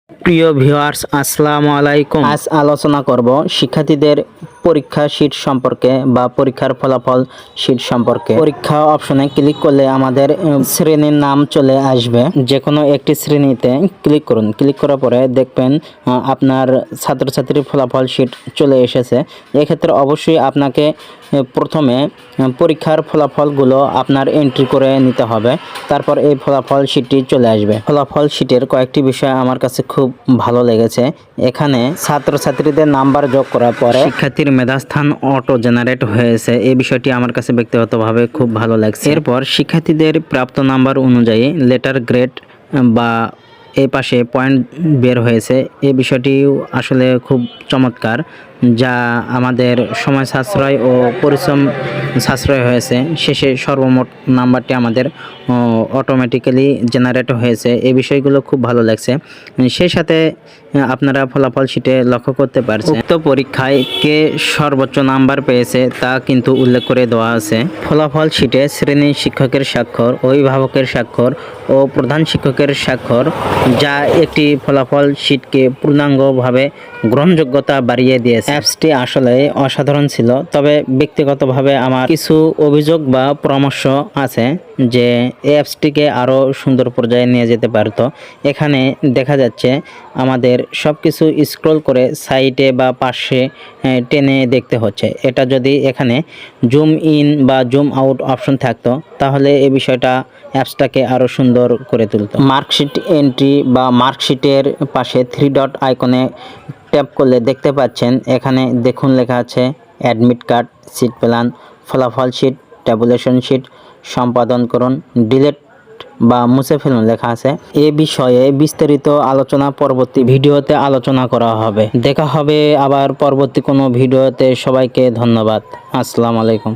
প্রিয় ভিউয়ার্স, আসসালামু আলাইকুম। আজ আলোচনা করব শিক্ষার্থীদের পরীক্ষা শীট সম্পর্কে বা পরীক্ষার ফলাফল শীট সম্পর্কে। পরীক্ষা অপশনে ক্লিক করলে আমাদের শ্রেণীর নাম চলে আসবে। যে কোনো একটি শ্রেণীতে ক্লিক করুন। ক্লিক করার পরে দেখবেন আপনার ছাত্রছাত্রীর ফলাফল শীট চলে এসেছে। এক্ষেত্রে অবশ্যই আপনাকে প্রথমে পরীক্ষার ফলাফলগুলো আপনার এন্ট্রি করে নিতে হবে। তারপর এই ফলাফল শীটটি চলে আসবে। ফলাফল শীটের কয়েকটি বিষয় আমার কাছে খুব ভালো লেগেছে। এখানে ছাত্রছাত্রীদের নাম্বার যোগ করার পরে শিক্ষার্থীর মেধাস্থান অটো জেনারেট হয়েছে। এই বিষয়টি আমার কাছে ব্যক্তিগতভাবে খুব ভালো লাগছে। এরপর শিক্ষার্থীদের প্রাপ্ত নাম্বার অনুযায়ী লেটার গ্রেড বা এই পাশে পয়েন্ট বের হয়েছে। এই বিষয়টি আসলে খুব চমৎকার, যা আমাদের সময় সাশ্রয় ও পরিশ্রম সাশ্রয় হয়েছে। শেষে সর্বমোট নাম্বারটি আমাদের অটোমেটিক্যালি জেনারেট হয়েছে। এই বিষয়গুলো খুব ভালো লাগছে। সেই সাথে আপনারা ফলাফল শিটে লক্ষ্য করতে পারছেন উক্ত পরীক্ষায় কে সর্বোচ্চ নাম্বার পেয়েছে তা কিন্তু উল্লেখ করে দেওয়া আছে। ফলাফল শিটে শ্রেণী শিক্ষকের স্বাক্ষর, অভিভাবকের স্বাক্ষর ও প্রধান শিক্ষকের স্বাক্ষর, যা একটি ফলাফল শিটকে পূর্ণাঙ্গভাবে গ্রহণযোগ্যতা বাড়িয়ে দিয়েছে। অ্যাপসটি আসলে অসাধারণ ছিল। তবে ব্যক্তিগতভাবে আমার কিছু অভিযোগ বা পরামর্শ আছে যে এই অ্যাপসটিকে আরও সুন্দর পর্যায়ে নিয়ে যেতে পারতো। এখানে দেখা যাচ্ছে আমাদের সব কিছু স্ক্রল করে সাইডে বা পাশে টেনে দেখতে হচ্ছে। এটা যদি এখানে জুম ইন বা জুম আউট অপশন থাকতো তাহলে এই বিষয়টা অ্যাপসটাকে আরও সুন্দর করে তুলতো। মার্কশিট এন্ট্রি বা মার্কশিটের পাশে 3 ডট আইকনে ট্যাপ করলে দেখতে পাচ্ছেন এখানে দেখুন লেখা আছে অ্যাডমিট কার্ড, সিট প্ল্যান, ফলাফল শিট, ট্যাবুলেশন শিট, সম্পাদন করুন, ডিলিট বা মুছে ফেলুন লেখা আছে। এ বিষয়ে বিস্তারিত আলোচনা পরবর্তী ভিডিওতে আলোচনা করা হবে। দেখা হবে আবার পরবর্তী কোনো ভিডিওতে। সবাইকে ধন্যবাদ। আসসালামু আলাইকুম।